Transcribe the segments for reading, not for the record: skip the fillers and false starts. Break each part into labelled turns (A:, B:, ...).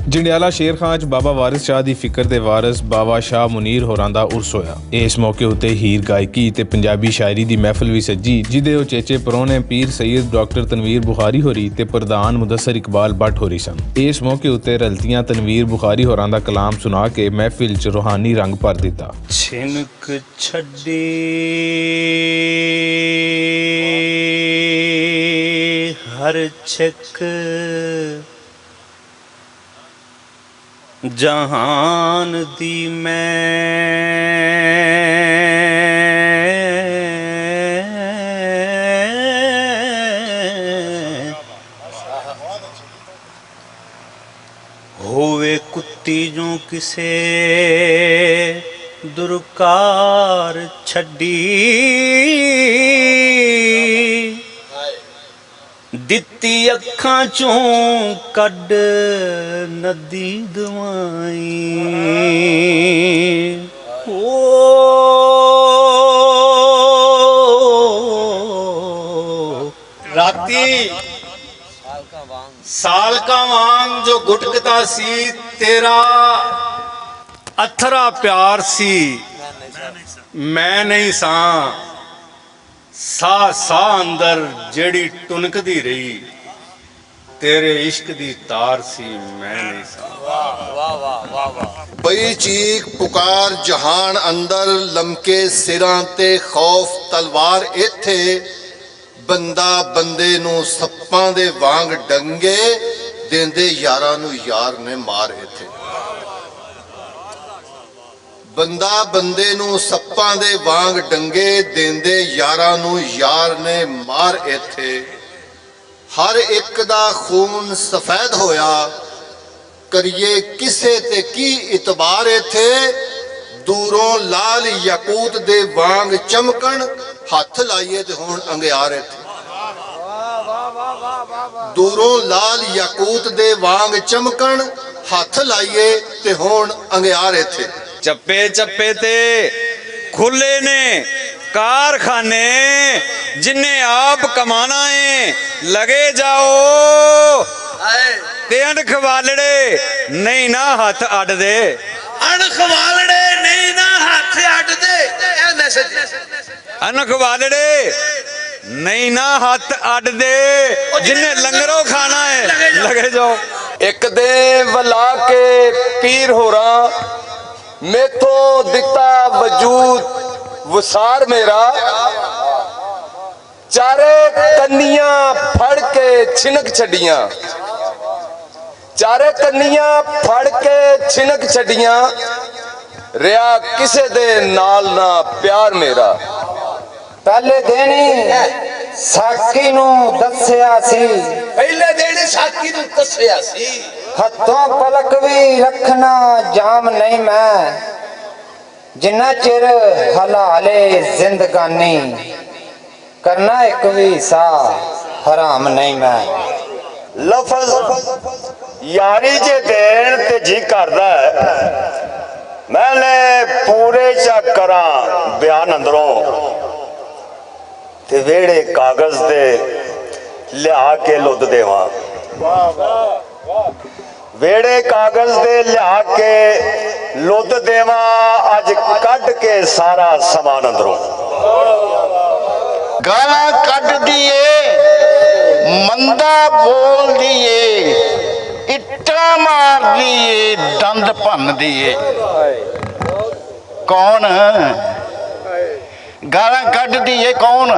A: जंडियाला शेर खां च बाबा वारिस शाह की फिक्र के वारिस बाबा शाह मुनीर होरां दा उर्स होया। इस मौके उत्ते हीर गायकी ते पंजाबी शायरी की महफिल भी सजी, जिहदे उचेचे परौने पीर सैयद डॉक्टर तनवीर बुखारी होरी ते प्रधान मुदस्सर इकबाल भट्ट होरी सन। इस मौके उत्ते रलतियां तनवीर बुखारी होरां दा कलाम सुना के महफिल च रूहानी रंग भर दिता।
B: छिनक छड्डी हर छिक जहान दी मैं होवे कुत्ती जो किसे दुरकार छड्डी दित्ती अखां चों कड नदी दवाई ओ
C: राती साल का वांग जो गुटकता सी तेरा अथरा प्यार सी मैं नहीं सा सा अंदर जेड़ी टुनकदी रही तेरे इश्क दी तार सी मैं नहीं सा।
D: बई चीख पुकार जहान अंदर लमके सिरां ते खौफ तलवार इत्थे बंदा बंदे नूं सप्पां दे वांग डंगे देंदे यारां नूं यार ने मार इत्थे बंदा बंदे नूं सप्पां दे वांग डंगे देंदे यारां नूं यार ने मार इत्थे हर एक दा खून सफेद होया करिए किसे ते की इतबार इत्थे दूरों लाल याकूत दे वांग चमकन हथ लाइए ते हुण अंगियार इत्थे दूरों लाल याकूत दे वांग चमकन हथ लाइए ते हुण अंगियार इत्थे
B: चप्पे चप्पे ते खुले ने कारखाने जिन्हें आप कमाना है लगे जाओ ते अणख वालड़े नहीं ना हाथ अड दे अणख वालड़े नहीं ना हाथ अड दे अणख वालड़े नहीं ना हाथ अड दे जिन्हें लंगरों खाना है लगे जाओ।
E: एक दे वला के पीर होरा मेथो दिता वजूद वसार मेरा चारे कन्नियां फड़ के छिनक छड़ियां चारे कन्नियां फड़ के छिनक छड़ियां रिया किसे दे नाल ना प्यार मेरा
F: पहले देनी साकी नू दस्या सी
E: पहले देनी साकी नू दस्या सी
F: हथों पलक भी रखना जाम नहीं मैं जिन्ना चिर हलाले जिंदगानी करना एक भी सा हराम नहीं मैं।
G: लफज यारी जे देन ते जी करदा मैंने पूरे चा करा बयान अंदरों ते वेड़े कागज दे लिया के लुद देवा वेड़े कागज दे लिया के लुद देवा अज कट के सारा समान अंदरों
D: गाला कट दिए मंदा बोल दिए इट्टा मार दिए दंद भन दिए कौन गाला कट दिए कौन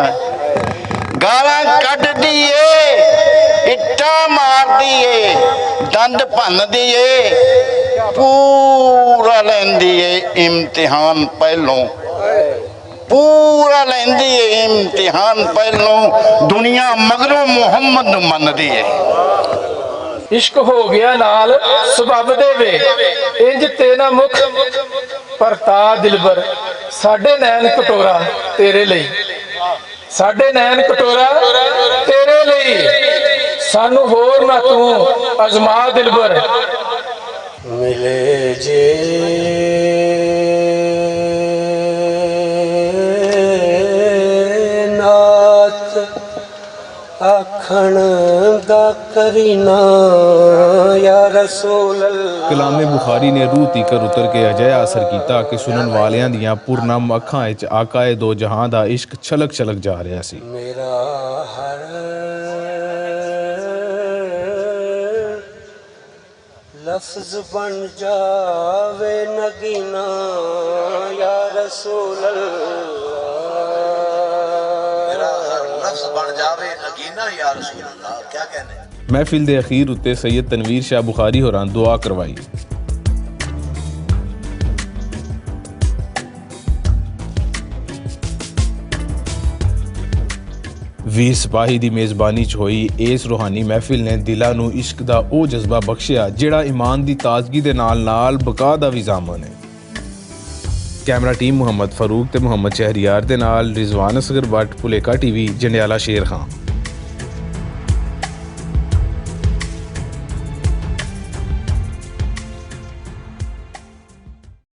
D: गाला कट दिए इट्टा मार दिए दंद भन दिए पूरा लैंदी है इम्तिहान पहलों पूरा लैंदी है इम्तिहान पहलों दुनिया मगरों मुहम्मद नूं मनदी है।
H: इश्क हो गया नाल सबब दे वे इंज तेना मुख परता दिलबर साडे नैन कटोरा तेरे लई साडे नैन कटोरा तेरे लई सानू होर ना तू अजमा दिलबर
B: मिले जे
I: आखण दा करीना या रसूल अल्लाह।
A: ਕਲਾਮੇ ਬੁਖਾਰੀ ਨੇ ਰੂਹ ਤੀਕਰ ਉਤਰ ਕੇ ਅਜਿਹਾ ਅਸਰ ਕੀਤਾ ਕਿ ਸੁਣਨ ਵਾਲਿਆਂ ਦੀਆਂ ਪੁਰਨਮ ਅੱਖਾਂ ਵਿੱਚ ਆਕਾਏ ਦੋ ਜਹਾਂ ਦਾ ਇਸ਼ਕ ਛਲਕ ਛਲਕ ਜਾ ਰਿਹਾ ਸੀ।
I: मेरा हर लफ्ज बन जावे नगीना या रसूल
A: महफिल दे अखीर उत्ते सैयद तनवीर शाह बुखारी होरां दुआ करवाई। ਵੀਰ ਸਿਪਾਹੀ ਦੀ ਮੇਜ਼ਬਾਨੀ 'ਚ ਹੋਈ ਇਸ ਰੂਹਾਨੀ ਮਹਿਫਿਲ ਨੇ ਦਿਲਾਂ ਨੂੰ ਇਸ਼ਕ ਦਾ ਉਹ ਜਜ਼ਬਾ ਬਖਸ਼ਿਆ ਜਿਹੜਾ ਈਮਾਨ ਦੀ ਤਾਜ਼ਗੀ ਦੇ ਨਾਲ ਬਕਾ ਦਾ ਵੀ ਜ਼ਾਮਨ ਹੈ। ਕੈਮਰਾ ਟੀਮ ਮੁਹੰਮਦ ਫਾਰੂਕ ਤੇ ਮੁਹੰਮਦ ਸ਼ਹਿਰੀਆਰ ਦੇ ਨਾਲ ਰਿਜ਼ਵਾਨ ਅਸਗਰ ਬੱਟ, ਭੁਲੇਖਾ ਟੀਵੀ, ਜੰਡਿਆਲਾ ਸ਼ੇਰ ਖਾਂ।